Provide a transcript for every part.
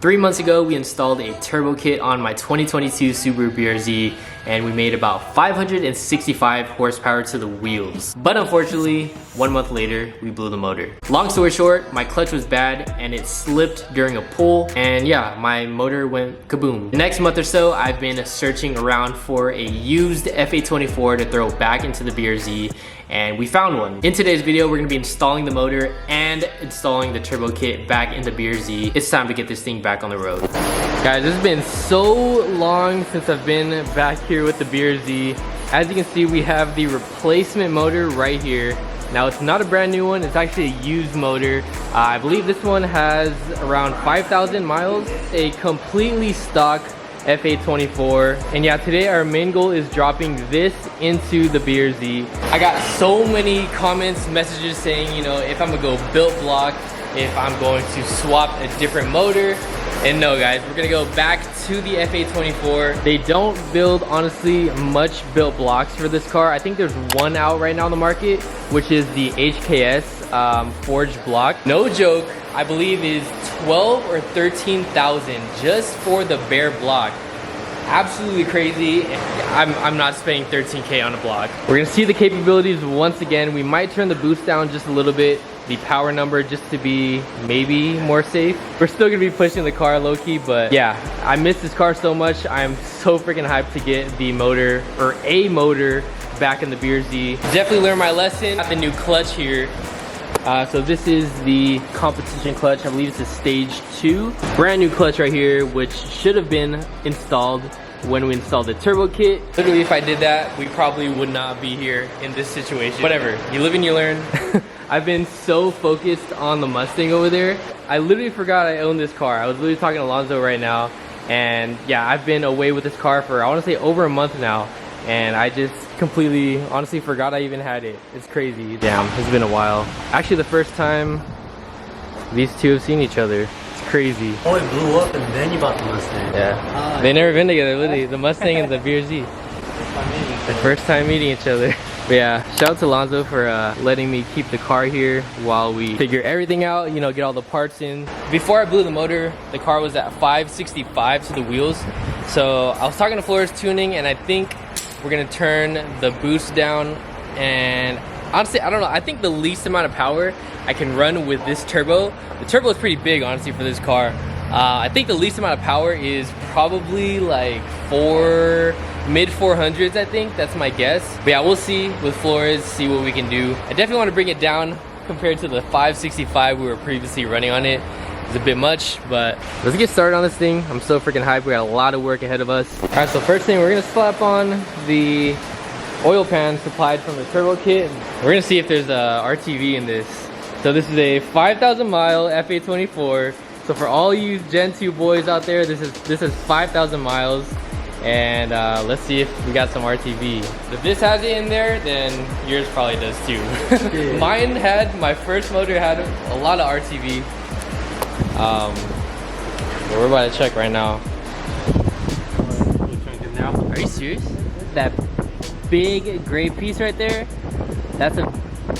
3 months ago, we installed a turbo kit on my 2022 Subaru BRZ, and we made about 565 horsepower to the wheels. But unfortunately, 1 month later, we blew the motor. Long story short, my clutch was bad and it slipped during a pull, and yeah, my motor went kaboom. The next month or so, I've been searching around for a used FA24 to throw back into the BRZ, and we found one. In today's video, we're gonna be installing the motor and installing the turbo kit back in the BRZ. It's time to get this thing back on the road. Guys, it's been so long since I've been back here with the BRZ. As you can see, we have the replacement motor right here. Now, it's not a brand new one, it's actually a used motor. I believe this one has around 5,000 miles, a completely stock FA24. And yeah, today our main goal is dropping this into the BRZ. I got so many comments, messages saying, you know, if I'm gonna go built block, if I'm going to swap a different motor. And no guys, we're gonna go back to the FA24. They don't build, honestly, much built blocks for this car. I think there's one out right now on the market, which is the HKS forged block. No joke, I believe is 12 or 13,000 just for the bare block. Absolutely crazy. I'm not spending 13K on a block. We're gonna see the capabilities once again. We might turn the boost down just a little bit, the power number, just to be maybe more safe. We're still gonna be pushing the car low-key, but yeah, I miss this car so much. I'm so freaking hyped to get the motor, or a motor, back in the BRZ. Definitely learned my lesson. Got the new clutch here. So this is the competition clutch. I believe it's a stage 2. Brand new clutch right here, which should have been installed when we installed the turbo kit. Literally, if I did that, we probably would not be here in this situation. Whatever, you live and you learn. I've been so focused on the Mustang over there. I literally forgot I owned this car. I was literally talking to Alonzo right now. And yeah, I've been away with this car for, I want to say, over a month now. And I just completely, honestly forgot I even had it. It's crazy. Damn, it's been a while. Actually, the first time these two have seen each other. It's crazy. Oh, it blew up and then you bought the Mustang. Yeah. They never been together, literally. The Mustang and the BRZ. The first time meeting each other. But yeah, shout out to Alonzo for letting me keep the car here while we figure everything out, you know, get all the parts in. Before I blew the motor, the car was at 565 to the wheels. So I was talking to Flores Tuning, and I think we're gonna turn the boost down. And honestly, I don't know, I think the least amount of power I can run with this turbo. The turbo is pretty big, honestly, for this car. I think the least amount of power is probably like mid 400s, I think. That's my guess. But yeah, we'll see with Flores, see what we can do. I definitely want to bring it down compared to the 565 we were previously running on it. It's a bit much, but let's get started on this thing. I'm so freaking hyped. We got a lot of work ahead of us. All right, so first thing, we're gonna slap on the oil pan supplied from the turbo kit. We're gonna see if there's a RTV in this. So this is a 5,000 mile FA24. So for all you Gen 2 boys out there, this is 5,000 miles. And let's see if we got some RTV. If this has it in there, then yours probably does too. Yeah. My first motor had a lot of RTV. We're about to check right now. Are you serious? That big gray piece right there, that's a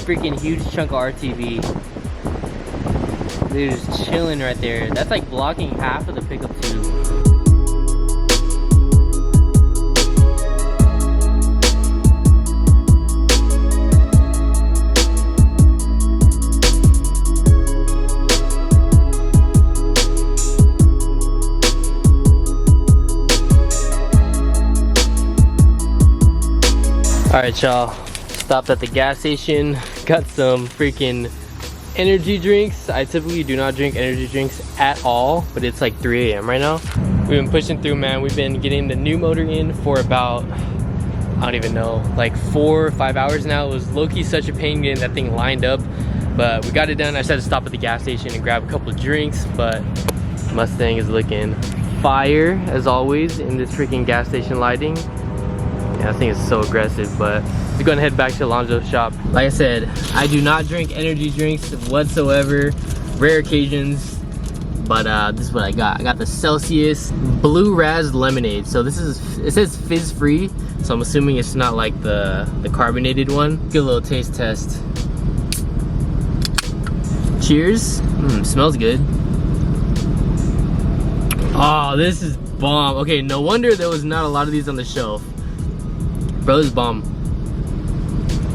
freaking huge chunk of RTV. They're just chilling right there. That's like blocking half of the pickup tube. Alright y'all, stopped at the gas station, got some freaking energy drinks. I typically do not drink energy drinks at all, but it's like 3 AM right now. We've been pushing through, man. We've been getting the new motor in for about, I don't even know, like 4 or 5 hours now. It was low-key such a pain getting that thing lined up, but we got it done. I just had to stop at the gas station and grab a couple of drinks, but Mustang is looking fire as always in this freaking gas station lighting. Yeah, I think it's so aggressive, but let's go and head back to Alonzo's shop. Like I said, I do not drink energy drinks whatsoever, rare occasions, but this is what I got. I got the Celsius Blue Raz Lemonade. So this is, it says fizz free, so I'm assuming it's not like the carbonated one. Good little taste test. Cheers. Smells good. Oh, this is bomb. Okay, no wonder there was not a lot of these on the shelf. Bro, this is bomb.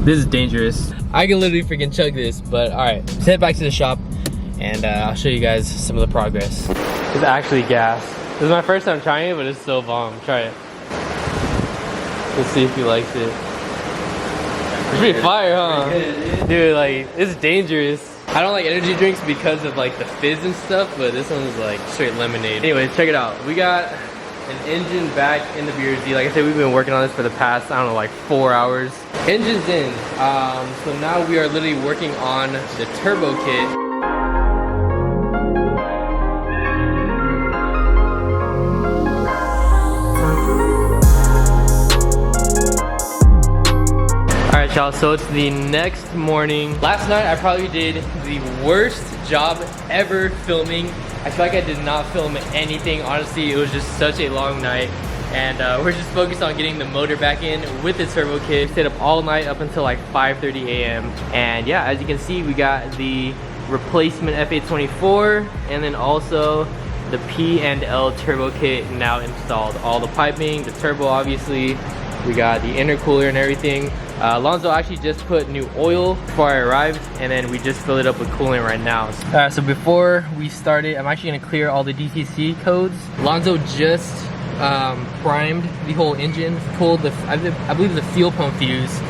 This is dangerous. I can literally freaking chug this, but all right. Let's head back to the shop and I'll show you guys some of the progress. It's actually gas. This is my first time trying it, but it's so bomb. Try it. Let's see if he likes it. It's pretty fire, huh? Dude, like, it's dangerous. I don't like energy drinks because of like the fizz and stuff, but this one is like straight lemonade. Anyways, check it out. We got an engine back in the BRZ. Like I said, we've been working on this for the past, I don't know, like 4 hours. Engine's in. So now we are literally working on the turbo kit. Alright y'all, so it's the next morning. Last night I probably did the worst job ever filming. I feel like I did not film anything. Honestly, it was just such a long night. And we're just focused on getting the motor back in with the turbo kit. Stayed up all night up until like 5:30 a.m. And yeah, as you can see, we got the replacement F824 and then also the P&L turbo kit now installed. All the piping, the turbo obviously. We got the intercooler and everything. Lonzo actually just put new oil before I arrived, and then we just filled it up with coolant right now. Alright, so before we started, I'm actually gonna clear all the DTC codes. Lonzo just primed the whole engine, pulled the, I believe the fuel pump fuse,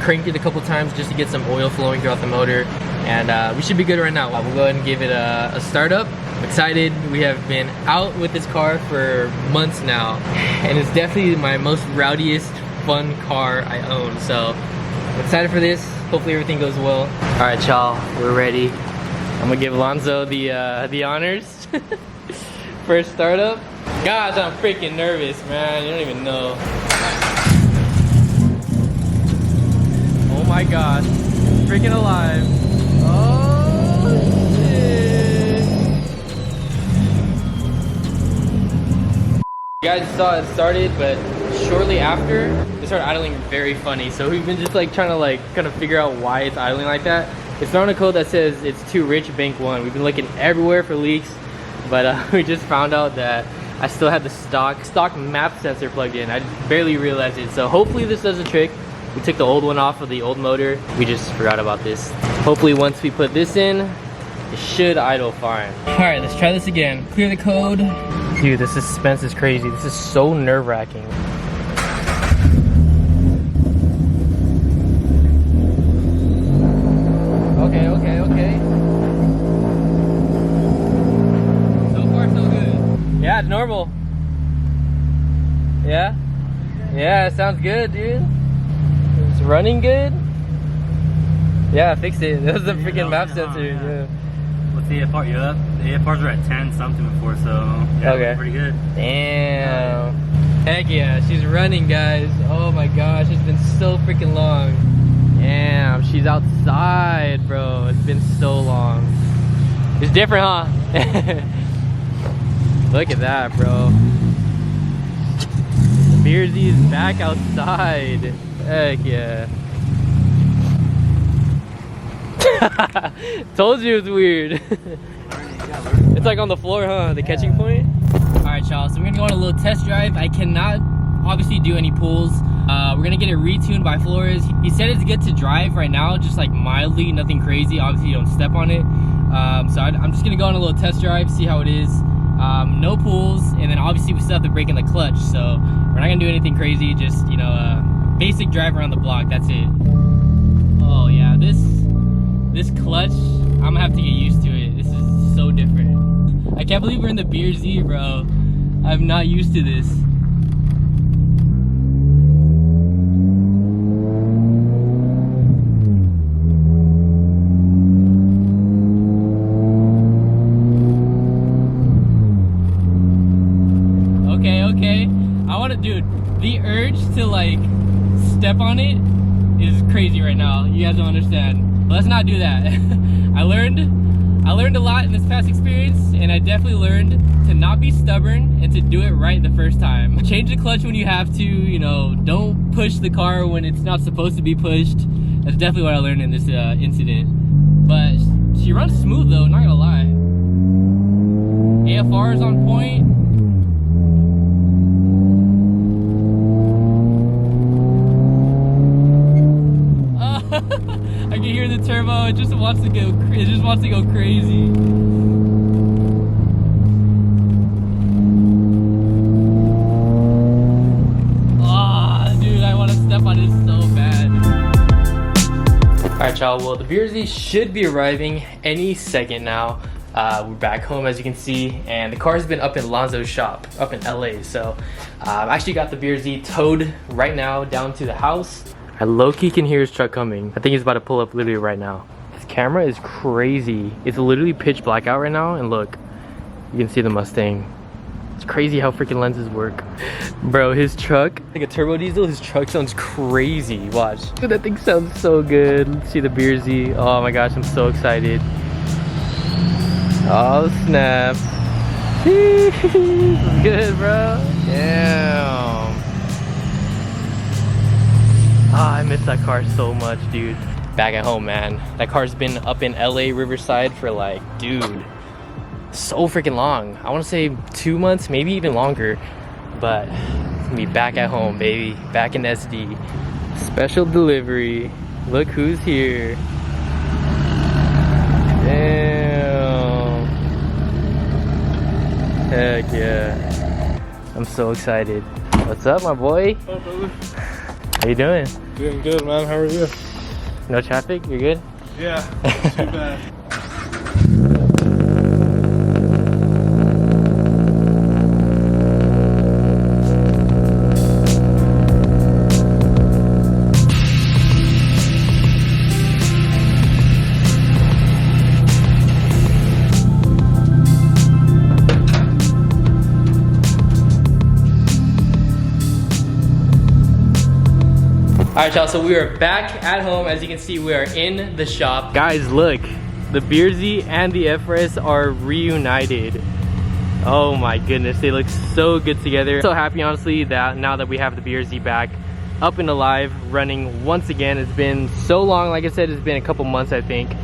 cranked it a couple times just to get some oil flowing throughout the motor, and we should be good right now. We'll go ahead and give it a startup. I'm excited. We have been out with this car for months now, and it's definitely my most rowdiest fun car I own, so I'm excited for this. Hopefully everything goes well. All right, y'all, we're ready. I'm gonna give Lonzo the honors. First startup. Gosh, I'm freaking nervous, man. You don't even know. Oh my gosh, freaking alive. Oh shit. You guys saw it started, but shortly after, it started idling very funny. So we've been just like trying to like kind of figure out why it's idling like that. It's not a code that says it's too rich bank 1. We've been looking everywhere for leaks, but we just found out that I still had the stock map sensor plugged in. I barely realized it. So hopefully this does the trick. We took the old one off of the old motor. We just forgot about this. Hopefully once we put this in, it should idle fine. All right, let's try this again. Clear the code. Dude, the suspense is crazy. This is so nerve-wracking. Okay. So far, so good. Yeah, it's normal. Yeah? Yeah, it sounds good, dude. It's running good. Yeah, I fixed it. That was the freaking map sensor. Yeah. What's the AFR? Yeah, the AFRs were at 10 something before, so yeah, okay. Pretty good. Damn. Heck yeah, she's running, guys. Oh my gosh, it's been so freaking long. Damn, she's outside, bro. It's been so long. It's different, huh? Look at that, bro. BRZ is back outside. Heck yeah. Told you it's weird. It's like on the floor, huh? The catching point. Alright, y'all, so we're gonna go on a little test drive. I cannot obviously do any pulls. We're gonna get it retuned by Flores. He said it's good to drive right now, just like mildly, nothing crazy. Obviously you don't step on it. So I'm just gonna go on a little test drive, see how it is. No pulls, and then obviously we still have the brake and the clutch, so we're not gonna do anything crazy, just, you know, basic drive around the block, that's it. Oh yeah, this clutch, I'm gonna have to get used to it. This is so different. I can't believe we're in the BRZ, bro. I'm not used to this. Okay. I wanna, dude, the urge to like step on it is crazy right now. You guys don't understand. Let's not do that. I learned a lot in this past experience, and I definitely learned to not be stubborn and to do it right the first time. Change the clutch when you have to, you know, don't push the car when it's not supposed to be pushed. That's definitely what I learned in this incident. But she runs smooth though, not gonna lie. AFR is on point. it just wants to go crazy. Ah, dude, I want to step on it so bad. Alright, y'all, well, the BRZ should be arriving any second now. We're back home, as you can see, and the car's been up in Lonzo's shop up in LA. So I actually got the BRZ towed right now down to the house. I low-key can hear his truck coming. I think he's about to pull up literally right now. His camera is crazy. It's literally pitch black out right now, and look, you can see the Mustang. It's crazy how freaking lenses work. Bro, his truck, like a turbo diesel, his truck sounds crazy. Watch. Dude, that thing sounds so good. Let's see the BRZ. Oh my gosh, I'm so excited. Oh snap. This is good, bro. Damn. Ah, I miss that car so much, dude. Back at home, man. That car's been up in LA Riverside for like, dude, so freaking long. I want to say 2 months, maybe even longer. But it's gonna be back at home, baby. Back in SD. Special delivery. Look who's here. Damn. Heck yeah. I'm so excited. What's up, my boy? What's up, brother? How you doing? Doing good, man. How are you? No traffic? You're good? Yeah, not too bad. Alright, y'all, so we are back at home. As you can see, we are in the shop. Guys, look, the BRZ and the FRS are reunited. Oh my goodness, they look so good together. So happy, honestly, that now that we have the BRZ back up and alive, running once again. It's been so long, like I said, it's been a couple months, I think.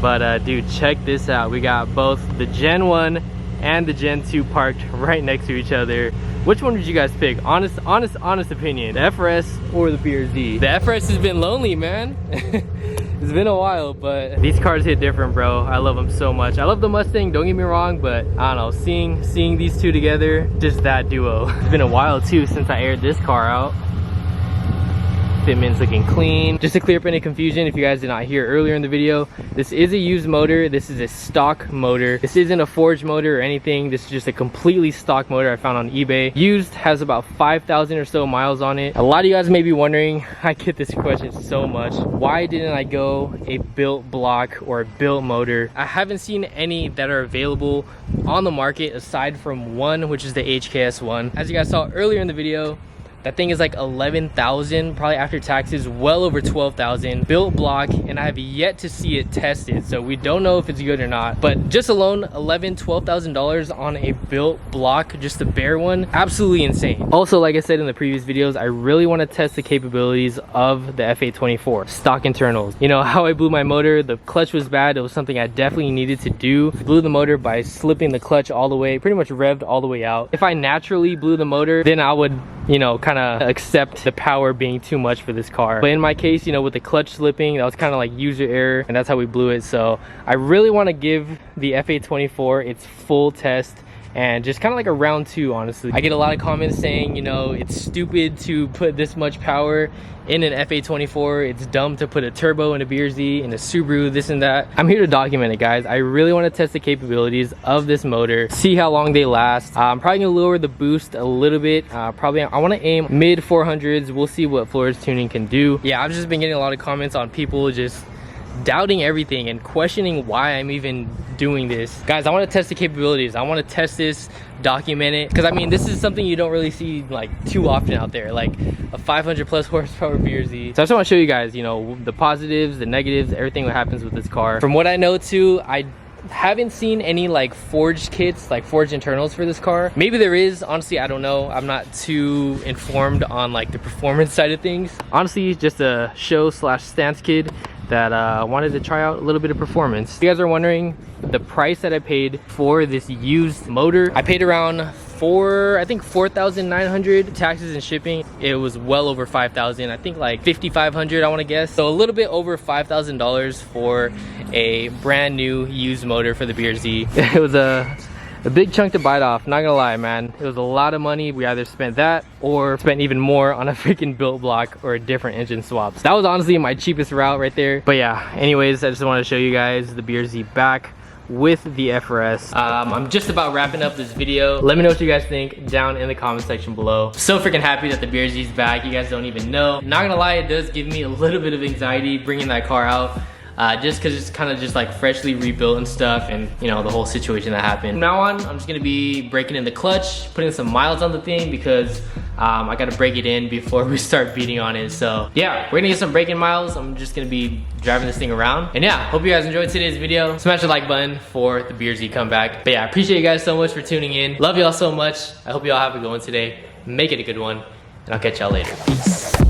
But dude, check this out. We got both the Gen 1 and the Gen 2 parked right next to each other. Which one did you guys pick? Honest opinion. The FRS or the BRZ? The FRS has been lonely, man. It's been a while, but these cars hit different, bro. I love them so much. I love the Mustang, don't get me wrong, but I don't know, seeing these two together, just that duo. It's been a while too since I aired this car out. Fitment's looking clean. Just to clear up any confusion, if you guys did not hear earlier in the video, this is a used motor. This is a stock motor. This isn't a forged motor or anything. This is just a completely stock motor I found on eBay. Used, has about 5,000 or so miles on it. A lot of you guys may be wondering, I get this question so much, why didn't I go a built block or a built motor? I haven't seen any that are available on the market aside from one, which is the HKS one. As you guys saw earlier in the video, that thing is like 11,000, probably after taxes, well over 12,000. Built block, and I have yet to see it tested, so we don't know if it's good or not. But just alone, $12,000 on a built block, just the bare one, absolutely insane. Also, like I said in the previous videos, I really want to test the capabilities of the F824 stock internals. You know how I blew my motor, the clutch was bad. It was something I definitely needed to do. Blew the motor by slipping the clutch all the way, pretty much revved all the way out. If I naturally blew the motor, then I would, you know, kind of accept the power being too much for this car. But in my case, you know, with the clutch slipping, that was kind of like user error, and that's how we blew it. So I really want to give the F824 its full test and just kind of like a round 2, honestly. I get a lot of comments saying, you know, it's stupid to put this much power in an F824. It's dumb to put a turbo in a BRZ, in a Subaru, this and that. I'm here to document it, guys. I really want to test the capabilities of this motor, see how long they last. I'm probably gonna lower the boost a little bit. Probably I want to aim mid 400s. We'll see what Flores Tuning can do. Yeah, I've just been getting a lot of comments on people just doubting everything and questioning why I'm even doing this. Guys, I want to test the capabilities. I want to test this, document it, because I mean, this is something you don't really see like too often out there, like a 500 plus horsepower BRZ. So I just want to show you guys, you know, the positives, the negatives, everything that happens with this car. From what I know too, I haven't seen any like forged kits, like forged internals for this car. Maybe there is, honestly, I don't know. I'm not too informed on like the performance side of things. Honestly, just a show slash stance kid that wanted to try out a little bit of performance. If you guys are wondering the price that I paid for this used motor, I paid around I think 4,900 taxes and shipping. It was well over 5,000. I think like 5,500, I want to guess. So a little bit over $5,000 for a brand new used motor for the BRZ. It was a big chunk to bite off, not gonna lie, man. It was a lot of money. We either spent that or spent even more on a freaking built block or a different engine swaps. That was honestly my cheapest route right there. But yeah, anyways, I just want to show you guys the BRZ back with the FRS. I'm just about wrapping up this video. Let me know what you guys think down in the comment section below. So freaking happy that the BRZ is back. You guys don't even know. Not gonna lie, it does give me a little bit of anxiety bringing that car out. Just because it's kind of just like freshly rebuilt and stuff, and you know, the whole situation that happened. From now on, I'm just gonna be breaking in the clutch, putting some miles on the thing because I gotta break it in before we start beating on it. So yeah, we're gonna get some break-in miles. I'm just gonna be driving this thing around. And yeah, hope you guys enjoyed today's video. Smash the like button for the BRZ comeback. But yeah, I appreciate you guys so much for tuning in. Love y'all so much. I hope y'all have a good one today. Make it a good one, and I'll catch y'all later. Peace.